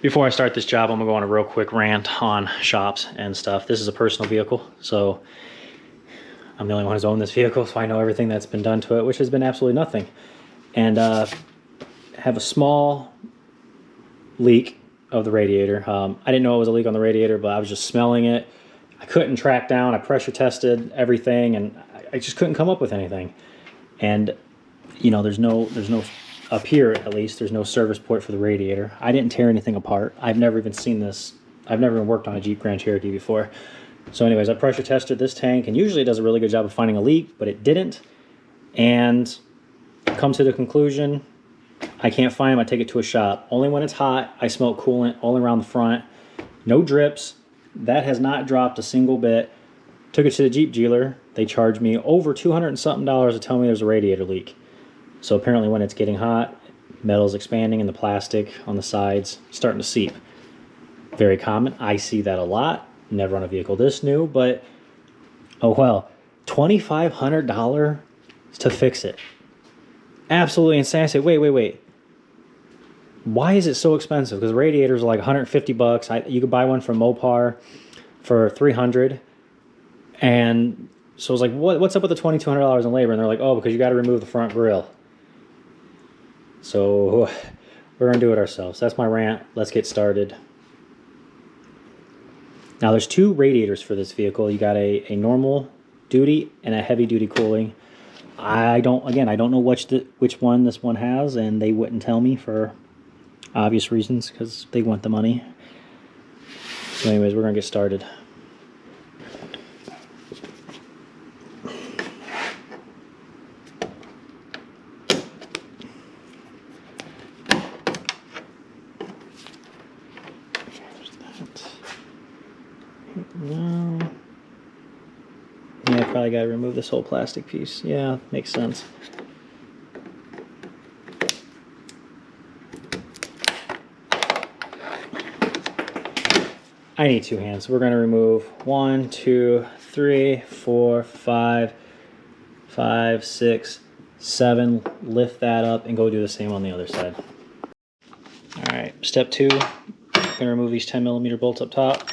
Before I start this job, I'm gonna go on a real quick rant on shops and stuff. This is a personal vehicle, so I'm the only one who's owned this vehicle, so I know everything that's been done to it, which has been absolutely nothing. And have a small leak of the radiator. I didn't know it was a leak on the radiator, but I was just smelling it. I couldn't track down. I pressure tested everything, and I just couldn't come up with anything. And you know, there's no up here at least. There's no service port for the radiator. I didn't tear anything apart. I've never even seen this. I've never even worked on a Jeep Grand Cherokee before. So, anyways, I pressure tested this tank, and usually it does a really good job of finding a leak, but it didn't. And come to the conclusion, I can't find them. I take it to a shop. Only when it's hot, I smell coolant all around the front. No drips. That has not dropped a single bit. Took it to the Jeep dealer. They charged me over $200 and something to tell me there's a radiator leak. So apparently when it's getting hot, metal's expanding and the plastic on the sides starting to seep. Very common. I see that a lot. Never on a vehicle this new, but oh well. $2,500 to fix it. Absolutely insane. I say, wait. Why is it so expensive? Because radiators are like 150 bucks. You could buy one from Mopar for 300. And so I was like, what's up with the $2,200 in labor? And they're like, oh, because you got to remove the front grille. So we're going to do it ourselves. That's my rant. Let's get started. Now there's two radiators for this vehicle. You got a normal duty and a heavy duty cooling. I don't know which one this one has, and they wouldn't tell me for obvious reasons because they want the money. So anyways, we're going to get started. No. Yeah, I probably got to remove this whole plastic piece. Yeah, makes sense. I need two hands. We're going to remove 1, 2, 3, 4, 5, 6, 7. Lift that up and go do the same on the other side. All right, step 2. I'm going to remove these 10mm bolts up top.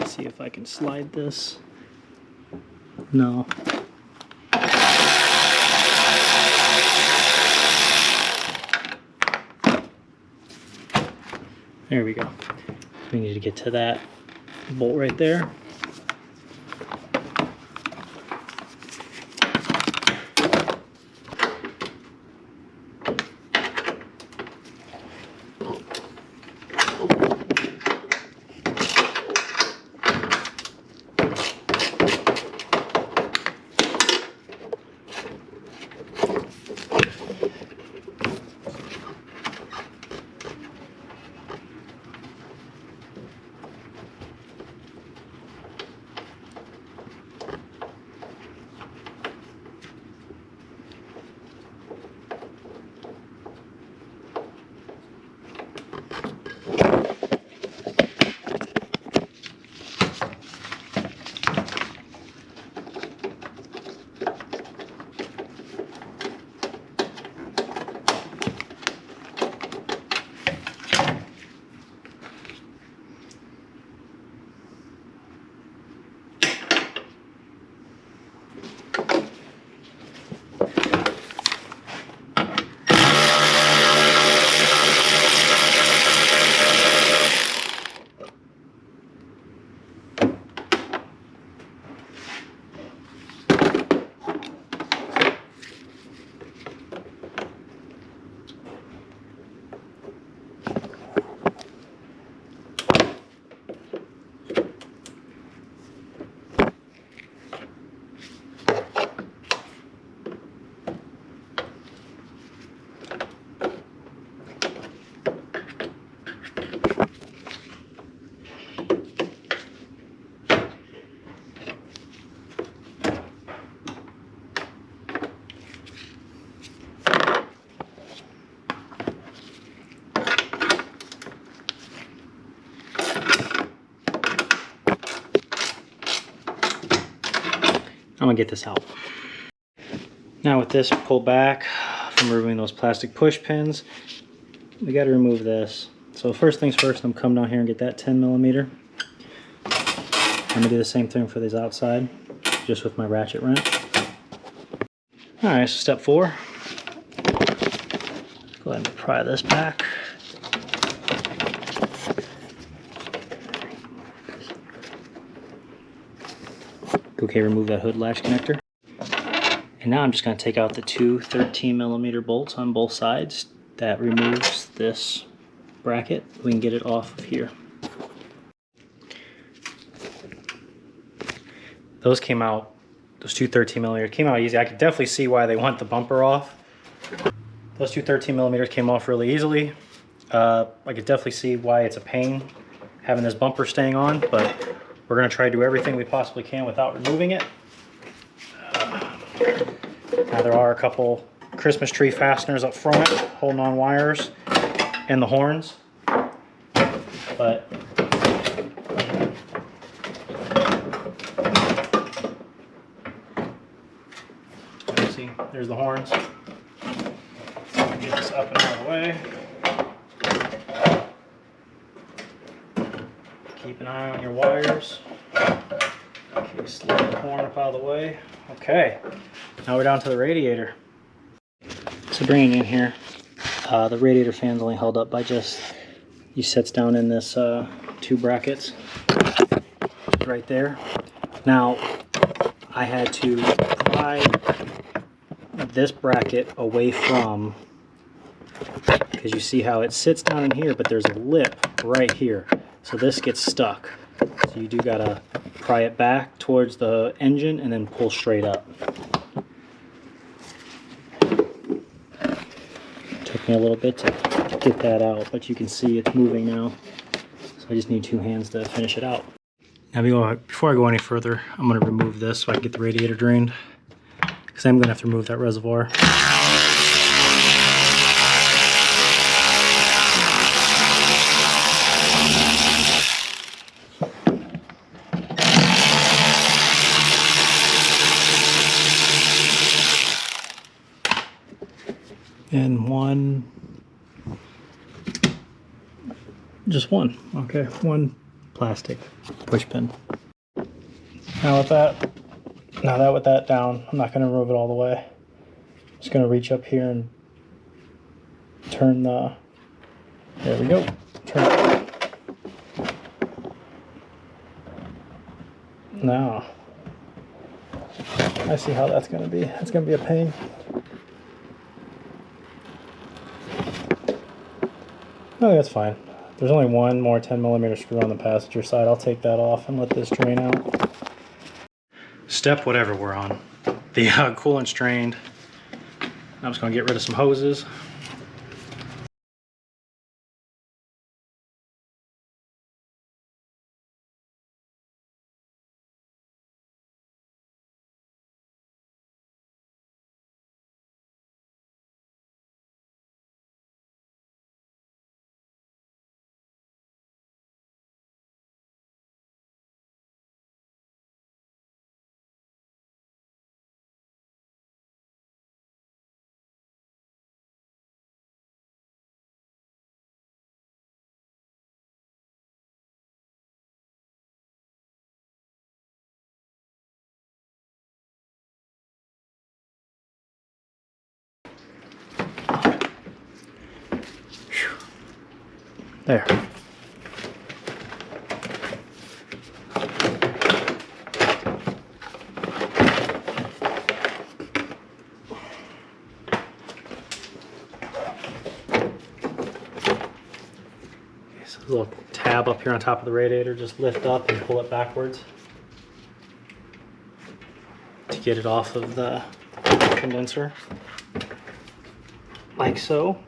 See if I can slide this. No. There we go. We need to get to that bolt right there. gonna get this out. Now with this pulled back from removing those plastic push pins, we got to remove this. So first things first, I'm coming down here and get that 10mm. I'm gonna do the same thing for these outside, just with my ratchet wrench. All right, so step 4. Go ahead and pry this back. Okay, remove that hood latch connector. And now I'm just going to take out the 2 13mm bolts on both sides. That removes this bracket. We can get it off of here. Those came out, those 2 13mm came out easy. I could definitely see why they want the bumper off. Those 2 13mm came off really easily. I could definitely see why it's a pain having this bumper staying on, but we're going to try to do everything we possibly can without removing it. Now there are a couple Christmas tree fasteners up front holding on wires and the horns, but see, there's the horns. So get this up and out of the way. Keep an eye on your wires. Okay, slide the horn up out of the way. Okay, now we're down to the radiator. So bringing in here, the radiator fan's only held up by just, he sits down in this 2 brackets right there. Now, I had to pry this bracket away from, because you see how it sits down in here, but there's a lip right here. So this gets stuck. So you do gotta pry it back towards the engine and then pull straight up. Took me a little bit to get that out, but you can see it's moving now. So I just need 2 hands to finish it out. Now before I go any further, I'm gonna remove this so I can get the radiator drained, because I'm gonna have to remove that reservoir. And just one, okay, 1 plastic push pin. Now with that down, I'm not going to remove it all the way. I'm just going to reach up here and turn the, there we go, turn it. Now, I see how that's going to be. It's going to be a pain. No, that's fine. There's only 1 more 10mm screw on the passenger side. I'll take that off and let this drain out. Step whatever we're on. The coolant's drained. I'm just going to get rid of some hoses. There. So there's a little tab up here on top of the radiator. Just lift up and pull it backwards to get it off of the condenser, like so.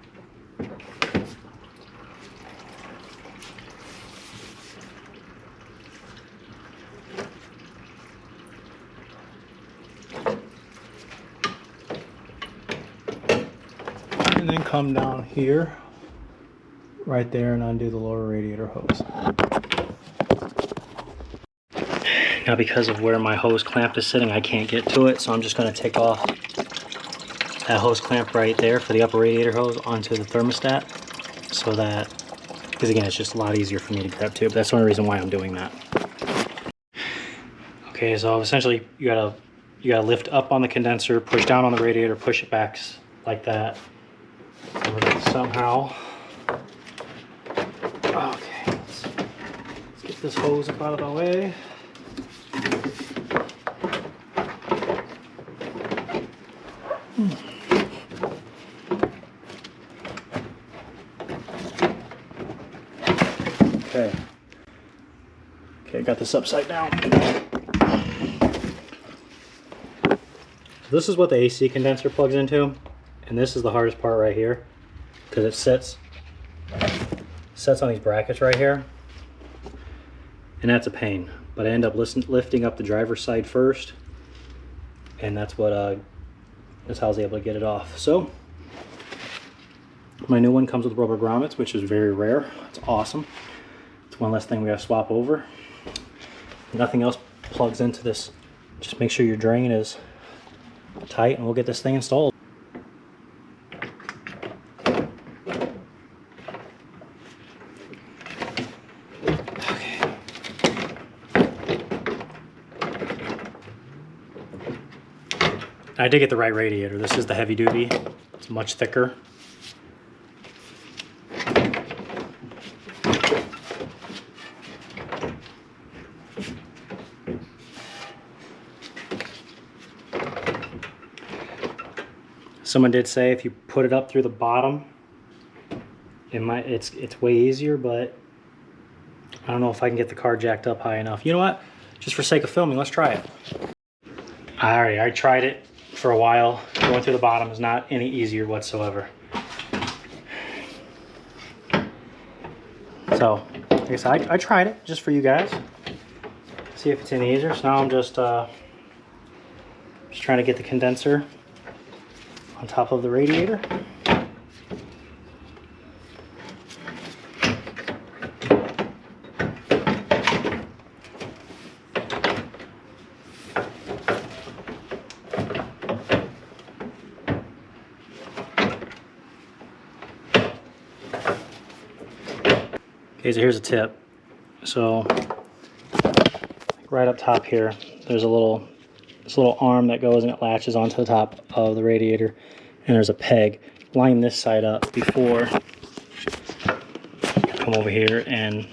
And then come down here, right there, and undo the lower radiator hose. Now because of where my hose clamp is sitting, I can't get to it, so I'm just going to take off that hose clamp right there for the upper radiator hose onto the thermostat, so that, because again, it's just a lot easier for me to grab to, but that's the only reason why I'm doing that. Okay, so essentially you gotta lift up on the condenser, push down on the radiator, push it back like that. So we're gonna somehow, okay, let's get this hose up out of the way. Okay, got this upside down. This is what the AC condenser plugs into, and this is the hardest part right here, because it sits on these brackets right here, and that's a pain. But I end up lifting up the driver's side first, and that's how I was able to get it off. So my new one comes with rubber grommets, which is very rare. It's awesome. It's one less thing we have to swap over. Nothing else plugs into this. Just make sure your drain is tight, and we'll get this thing installed. Okay. I did get the right radiator. This is the heavy duty. It's much thicker. Someone did say if you put it up through the bottom, it's way easier, but I don't know if I can get the car jacked up high enough. You know what? Just for sake of filming, let's try it. Alright, I tried it for a while. Going through the bottom is not any easier whatsoever. So, like I said, I tried it just for you guys. See if it's any easier. So now I'm just trying to get the condenser on top of the radiator. Okay, so here's a tip. So right up top here, there's this little arm that goes and it latches onto the top of the radiator, and there's a peg. Line this side up before you come over here and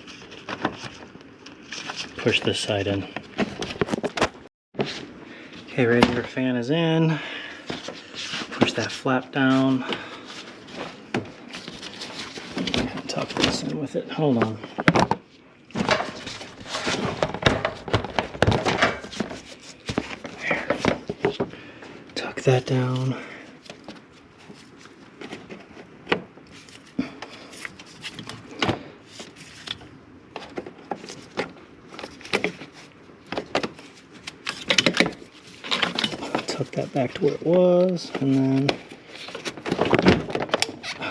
push this side in. Okay, radiator fan is in. Push that flap down. Tuck this in with it. Hold on. Tuck that down. Tuck that back to where it was, and then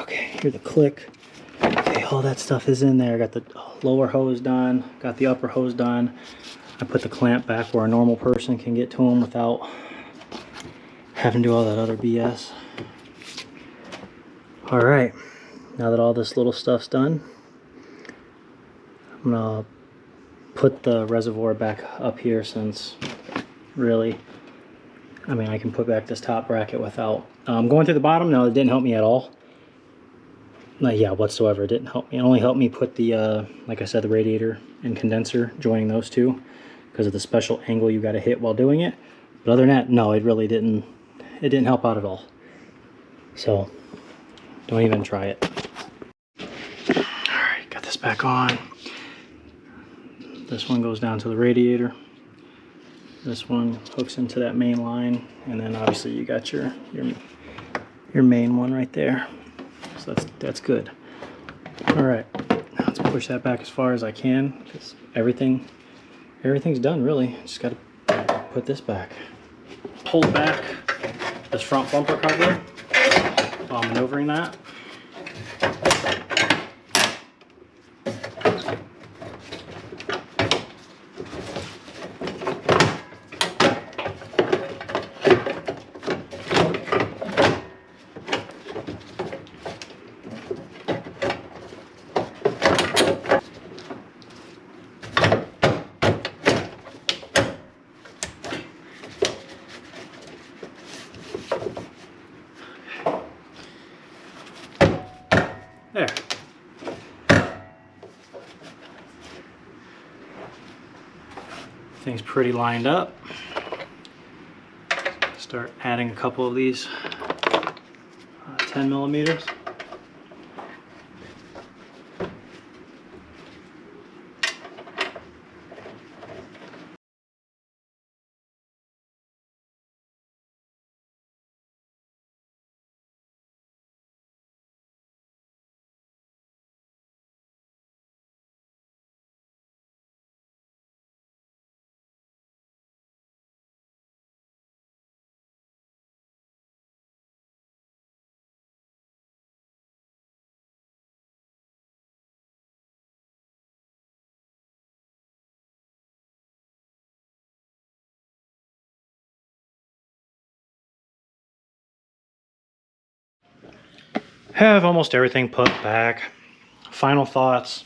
okay, hear the click. Okay, all that stuff is in there. Got the lower hose done, got the upper hose done. I put the clamp back where a normal person can get to them without having to do all that other BS. All right, now that all this little stuff's done, I'm gonna put the reservoir back up here, since really, I mean, I can put back this top bracket without going through the bottom. No, it didn't help me at all. Yeah, whatsoever. It didn't help me. It only helped me put the, like I said, the radiator and condenser, joining those two, because of the special angle you got to hit while doing it. But other than that, no, it really didn't. It didn't help out at all. So, don't even try it. All right, got this back on. This one goes down to the radiator. This one hooks into that main line, and then obviously you got your main one right there. So that's good. All right, now let's push that back as far as I can, because everything's done really. Just got to put this back. Hold back this front bumper cover while I'm maneuvering that. There. Things pretty lined up. Start adding a couple of these 10 millimeters. Have almost everything put back. Final thoughts.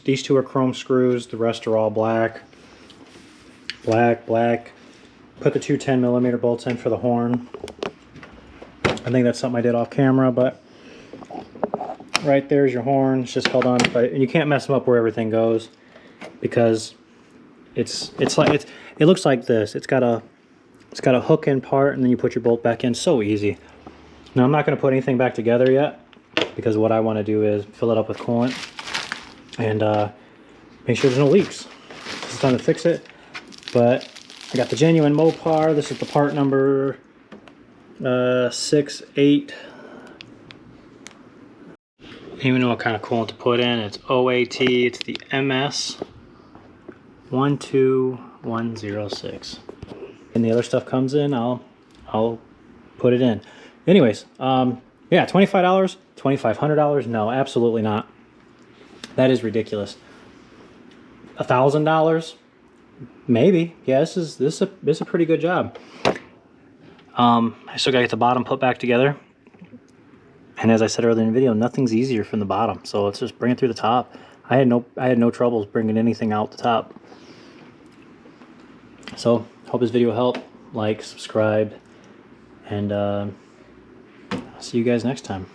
These two are chrome screws. The rest are all black. Black. Put the two 10 millimeter bolts in for the horn. I think that's something I did off camera, but right there's your horn. It's just held on, and you can't mess them up where everything goes because it looks like this. It's got a hook in part, and then you put your bolt back in. So easy. Now I'm not going to put anything back together yet because what I want to do is fill it up with coolant and make sure there's no leaks. It's time to fix it. But I got the genuine Mopar. This is the part number 68. I don't even know what kind of coolant to put in. It's OAT. It's the MS 12106. And the other stuff comes in, I'll put it in. Anyways, yeah, $25, $2,500? No, absolutely not. That is ridiculous. $1,000? Maybe. Yeah, this is a pretty good job. I still gotta get the bottom put back together. And as I said earlier in the video, nothing's easier from the bottom. So let's just bring it through the top. I had no troubles bringing anything out the top. So hope this video helped. Like, subscribe, and I'll see you guys next time.